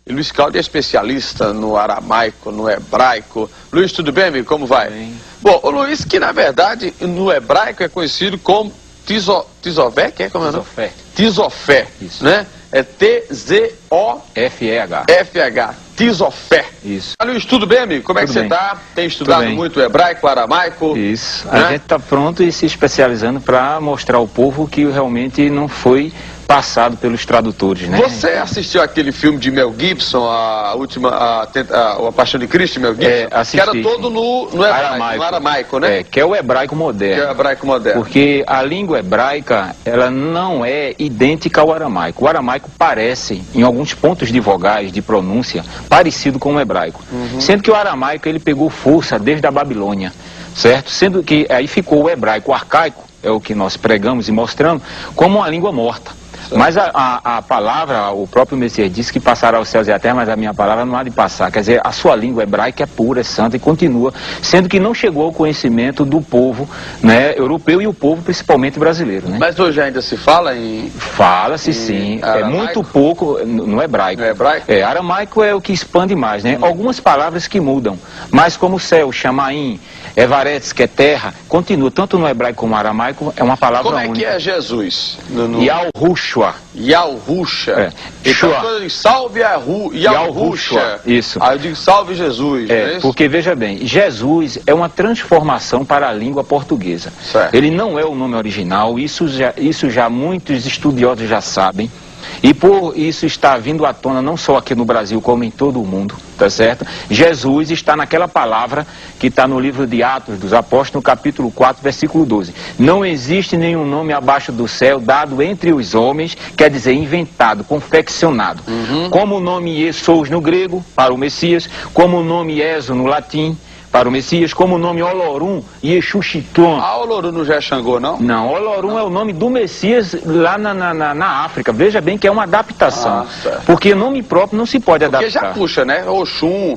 Luiz Cláudio é especialista no aramaico, no hebraico. Luiz, tudo bem, amigo? Como vai? Bem. Bom, o Luiz, que na verdade no hebraico é conhecido como Tizofé, que é como é o nome? Tizofé. Tizofé, Isso. né? É F-E-H. T-Z-O-F-H, Tizofé. Isso. Luiz, tudo bem, amigo? Como é que Tudo você bem. está? Tem estudado Tudo bem. muito o hebraico, o aramaico? Isso. Né? A gente está pronto e se especializando para mostrar ao povo que realmente não foi passado pelos tradutores, né? Você assistiu aquele filme de Mel Gibson, a Paixão de Cristo, de Mel Gibson? Assisti. Que era todo no aramaico, né? Que é o hebraico moderno. Que é o hebraico moderno. Porque a língua hebraica, ela não é idêntica ao aramaico. O aramaico parece, em alguns pontos de vogais, de pronúncia, parecido com o hebraico. Sendo que o aramaico, ele pegou força desde a Babilônia, certo? Sendo que aí ficou o hebraico, o arcaico, é o que nós pregamos e mostramos, como uma língua morta. Mas a palavra, o próprio Messias disse que passará os céus e a terra, mas a minha palavra não há de passar. Quer dizer, a sua língua hebraica é pura, é santa e continua, sendo que não chegou ao conhecimento do povo, né, europeu e o povo principalmente brasileiro, né? Mas hoje ainda se fala em... Fala-se sim, é aramaico? muito pouco no hebraico. No hebraico? Aramaico é o que expande mais, né? Algumas palavras que mudam, mas como céu, chamaim, evaretes, que é terra, continua, tanto no hebraico como no aramaico, é uma palavra Como é única. que é Jesus? Yahushua. Yahushua. Então, Shua. quando eu digo salve Yahushua, isso. Aí eu digo salve Jesus, não é isso? Porque veja bem, Jesus é uma transformação para a língua portuguesa. Certo. Ele não é o nome original, isso já muitos estudiosos já sabem. E por isso está vindo à tona não só aqui no Brasil, como em todo o mundo, tá certo? Jesus está naquela palavra que está no livro de Atos dos Apóstolos, no capítulo 4, versículo 12. Não existe nenhum nome abaixo do céu dado entre os homens, quer dizer, inventado, confeccionado. Como o nome Jesous no grego, para o Messias, como o nome Ezo no latim, para o Messias, como o nome Olorum e Exuxiton. Ah, Olorum não já é Xangô, não? Não, Olorum é o nome do Messias lá na África. Veja bem que é uma adaptação. Certo. Porque nome próprio não se pode Porque adaptar. já puxa, né? Oxum,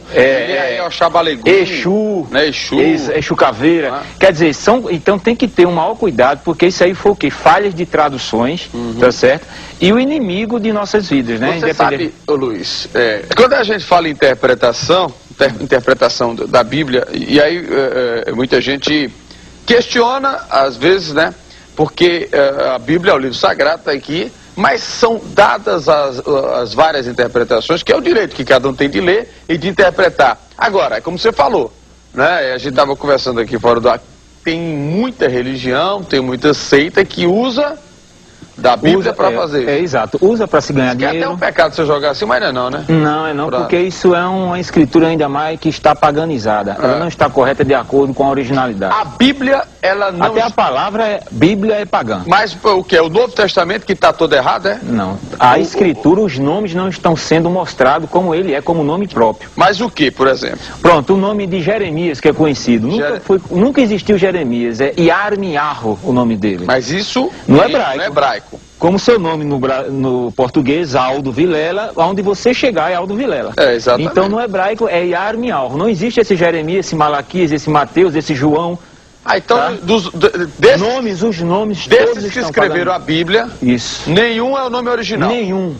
Oxabalegum, Exu, né? Exu. Exu Caveira. Quer dizer, então tem que ter um maior cuidado, porque isso aí foi o quê? Falhas de traduções, tá certo? E o inimigo de nossas vidas, né? Você sabe, ô Luiz, quando a gente fala em interpretação da Bíblia, e aí muita gente questiona, às vezes, né? Porque a Bíblia é o livro sagrado, está aqui, mas são dadas as várias interpretações, que é o direito que cada um tem de ler e de interpretar. Agora, é como você falou, né? A gente estava conversando aqui fora do ar, tem muita religião, tem muita seita que usa da Bíblia para fazer isso. Exato, usa para se ganhar Que é dinheiro. até um pecado você jogar assim, mas não, né? Não, porque isso é uma escritura ainda mais que está paganizada. Ela não está correta de acordo com a originalidade. A Bíblia, ela não... Até a palavra Bíblia é pagã. Mas o que? O Novo Testamento que está todo errado, é? Não. A escritura, os nomes não estão sendo mostrados como ele é, como nome próprio. Mas o que, por exemplo? Pronto, o nome de Jeremias, que é conhecido. Nunca existiu Jeremias, é Yarmiarro o nome dele. Mas isso no hebraico. No hebraico. Como seu nome no português, Aldo Vilela, onde você chegar é Aldo Vilela. Exatamente. Então no hebraico é Yarmiarro. Não existe esse Jeremias, esse Malaquias, esse Mateus, esse João. Então, tá? Os nomes desses que escreveram a Bíblia, isso. Nenhum é o nome original. Nenhum.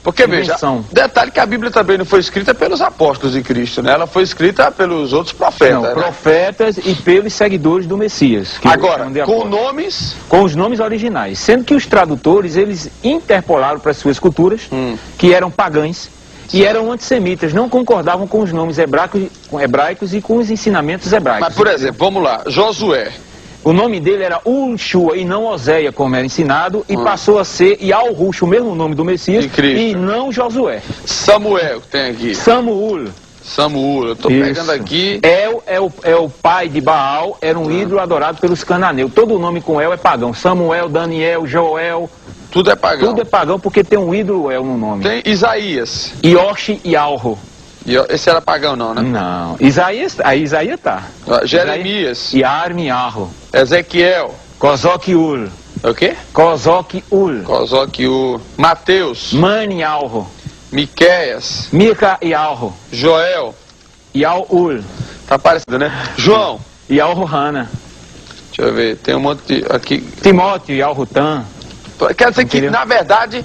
Porque, veja, detalhe que a Bíblia também não foi escrita pelos apóstolos de Cristo, né? Ela foi escrita pelos outros profetas. Não, profetas e pelos seguidores do Messias. Agora, com nomes... Com os nomes originais. Sendo que os tradutores, eles interpolaram para as suas culturas, que eram pagãs, e eram antissemitas, não concordavam com os nomes hebraicos e com os ensinamentos hebraicos. Mas, por exemplo, vamos lá, Josué. O nome dele era Ushua e não Oséia, como era ensinado, e passou a ser Yahushua, o mesmo nome do Messias, e não Josué. Samuel, tem aqui. Samuel, eu estou pegando aqui. É o pai de Baal, era um ídolo adorado pelos cananeus. Todo o nome com El é pagão. Samuel, Daniel, Joel. Tudo é pagão. Tudo é pagão porque tem um ídolo El no nome. Tem Isaías. Yoshi e Alro. Esse era pagão não, né? Não. Isaías tá. Jeremias. Yarmiarro. Ezequiel. Kozokiul. O quê? Kozokiul. Mateus. Manialro. Miqueias. Mica e Alro. Joel. Yaul. Tá parecido, né? João. Yaul Hana. Deixa eu ver, tem um monte de... aqui. Timóteo, Yaul Rutan. Quer dizer que, na verdade,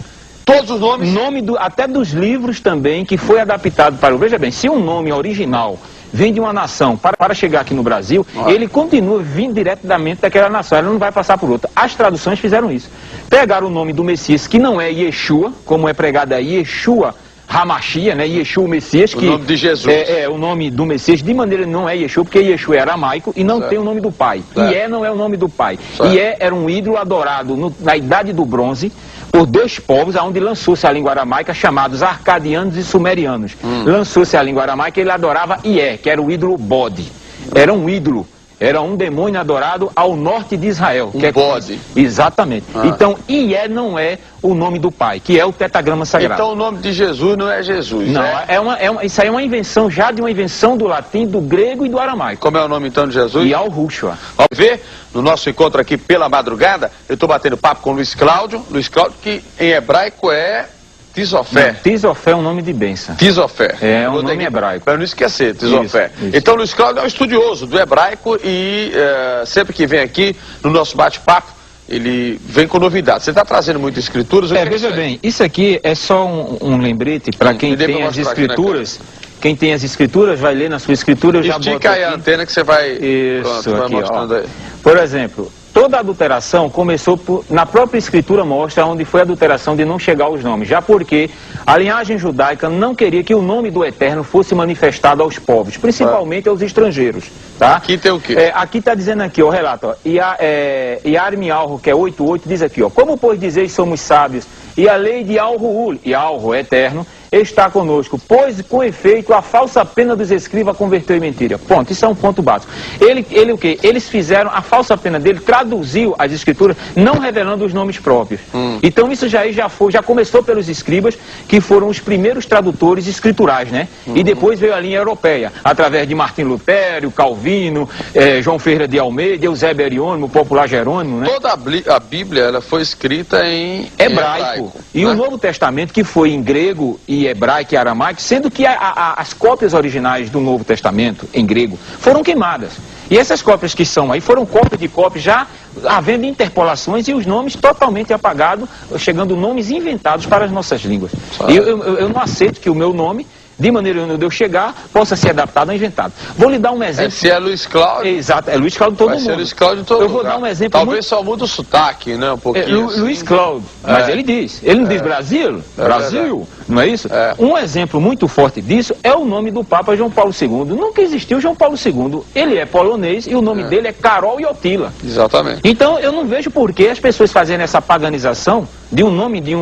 Todos os nomes? Até dos livros também, que foi adaptado para o... Veja bem, se um nome original vem de uma nação para chegar aqui no Brasil, ele continua vindo diretamente daquela nação, ele não vai passar por outra. As traduções fizeram isso. Pegaram o nome do Messias, que não é Yeshua, como é pregado aí, Yeshua Hamashia, né? Yeshua, o Messias, que o nome de Jesus. É o nome do Messias, de maneira não é Yeshua, porque Yeshua é aramaico e não tem o nome do pai. Ié não é o nome do pai. Ié era um ídolo adorado na Idade do Bronze por dois povos, onde lançou-se a língua aramaica, chamados arcadianos e sumerianos. Lançou-se a língua aramaica e ele adorava Ié, que era o ídolo bode. Era um ídolo. Era um demônio adorado ao norte de Israel. Bode. Exatamente. Então, Ié não é o nome do pai, que é o tetagrama sagrado. Então o nome de Jesus não é Jesus. Não, isso aí é uma invenção, já de uma invenção do latim, do grego e do aramaico. Como é o nome então de Jesus? Yahushua. Vamos ver, no nosso encontro aqui pela madrugada, eu estou batendo papo com Luiz Cláudio, que em hebraico é Tisofé. Tisofé é um nome de bênção. Tisofé. É um nome hebraico. Para não esquecer, Tisofé. Isso. Então Luiz Cláudio é um estudioso do hebraico e sempre que vem aqui no nosso bate-papo, ele vem com novidades. Você está trazendo muitas escrituras? Veja bem, isso aqui é só um lembrete para quem tem as escrituras. Quem tem as escrituras vai ler na sua escritura. Eu já boto Estica aí a antena que você vai... Isso, pronto, aqui, vai mostrando aí. Por exemplo, toda adulteração começou na própria escritura, mostra onde foi a adulteração de não chegar aos nomes. Já porque a linhagem judaica não queria que o nome do Eterno fosse manifestado aos povos, principalmente aos estrangeiros. Tá? Aqui tem o quê? Aqui está dizendo aqui, o relato, ó, Yarmialro, que é 8.8, diz aqui, ó, como pois dizeis somos sábios, e a lei de Alruul, e Alru é eterno, está conosco, pois com efeito a falsa pena dos escribas converteu em mentira. Ponto, isso é um ponto básico. Ele o quê? Eles fizeram, a falsa pena dele traduziu as escrituras, não revelando os nomes próprios. Então isso já começou pelos escribas, que foram os primeiros tradutores escriturais, né? E depois veio a linha europeia, através de Martim Lutero, Calvino, João Ferreira de Almeida, Eusébio Ariônimo, o popular Jerônimo, né? Toda a Bíblia ela foi escrita em hebraico. E o Novo Testamento, que foi em grego e hebraico e aramaico, sendo que as cópias originais do Novo Testamento, em grego, foram queimadas. E essas cópias que são aí foram cópias de cópias, já havendo interpolações e os nomes totalmente apagados, chegando nomes inventados para as nossas línguas. Eu não aceito que o meu nome, de maneira onde eu chegar, possa ser adaptado ou inventado. Vou lhe dar um exemplo. Se é Luiz Cláudio. Exato, é Luiz Cláudio todo mundo. Vai ser Luiz Cláudio todo mundo. Eu vou dar um exemplo. Talvez só muda o sotaque, né? Um pouquinho. Luiz Cláudio. Mas ele diz. Ele não diz Brasil? Brasil, não é isso? Um exemplo muito forte disso é o nome do Papa João Paulo II. Nunca existiu João Paulo II. Ele é polonês e o nome dele é Karol Wojtyła. Exatamente. Então eu não vejo por que as pessoas fazerem essa paganização de um nome de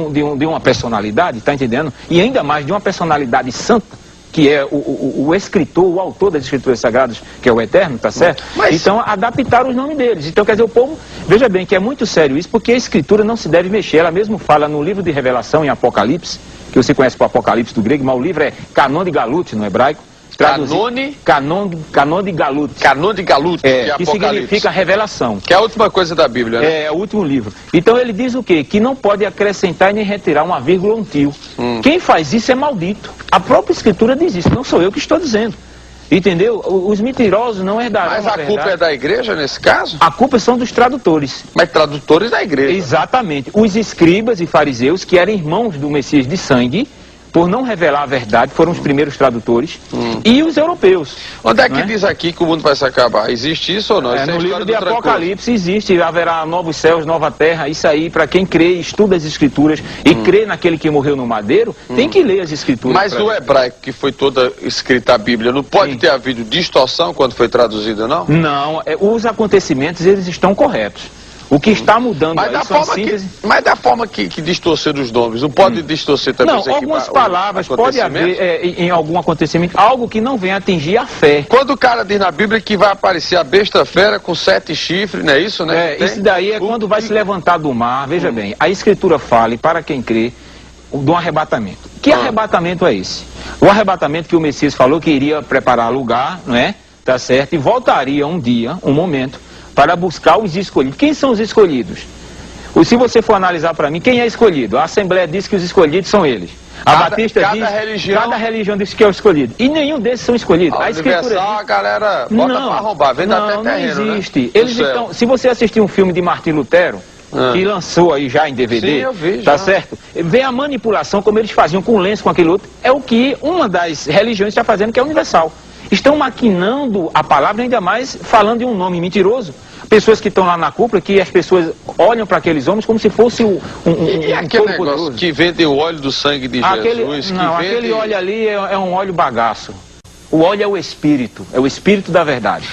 uma personalidade, tá entendendo? E ainda mais de uma personalidade santa, que é o escritor, o autor das escrituras sagradas, que é o Eterno, tá certo? Então, adaptaram os nomes deles. Então, quer dizer, o povo, veja bem que é muito sério isso, porque a escritura não se deve mexer. Ela mesmo fala no livro de Revelação, em Apocalipse, que você conhece o Apocalipse do grego, mas o livro é Canon de Galut, no hebraico. Canon de Galut. Canon de Galut, que significa revelação. Que é a última coisa da Bíblia, né? É o último livro. Então ele diz o quê? Que não pode acrescentar nem retirar uma vírgula ou um tio. Quem faz isso é maldito. A própria escritura diz isso, não sou eu que estou dizendo. Entendeu? Os mentirosos não herdarão. Mas a culpa é da igreja nesse caso? A culpa são dos tradutores. Mas tradutores da igreja. Exatamente. Os escribas e fariseus, que eram irmãos do Messias de sangue, por não revelar a verdade, foram os primeiros tradutores, e os europeus. Onde é que diz aqui que o mundo vai se acabar? Existe isso ou não? Isso no livro de Apocalipse existe, haverá novos céus, nova terra, isso aí, para quem crê, estuda as escrituras e crê naquele que morreu no madeiro, tem que ler as escrituras. Mas o hebraico, que foi toda escrita a Bíblia, não pode ter havido distorção quando foi traduzida, não? Não, os acontecimentos, eles estão corretos. O que está mudando mas aí são síntese... Mas da forma que distorcer os nomes, não pode distorcer também não, algumas palavras pode haver em algum acontecimento, algo que não venha atingir a fé. Quando o cara diz na Bíblia que vai aparecer a besta fera com 7 chifres, não é isso, né? Isso daí é quando vai se levantar do mar, veja bem, a Escritura fala, e para quem crê, do arrebatamento. Que arrebatamento é esse? O arrebatamento que o Messias falou que iria preparar lugar, não é? Tá certo? E voltaria um dia, um momento, para buscar os escolhidos. Quem são os escolhidos? Se você for analisar para mim, quem é escolhido? A Assembleia diz que os escolhidos são eles. A Batista diz que cada religião diz que é o escolhido. E nenhum desses são escolhidos. A Escritura diz... a galera bota para arrombar, vende até terreno, não existe. Né? Eles estão... Se você assistir um filme de Martim Lutero, que lançou aí já em DVD, sim, eu vi, tá já. certo? Vê a manipulação, como eles faziam com o lenço, com aquele outro, é o que uma das religiões está fazendo, que é universal. Estão maquinando a palavra, ainda mais falando de um nome mentiroso. Pessoas que estão lá na cúpula, que as pessoas olham para aqueles homens como se fosse e aquele negócio poderoso, que vende o óleo do sangue de Jesus? Não, que vende... aquele óleo ali é um óleo bagaço. O óleo é o Espírito da verdade.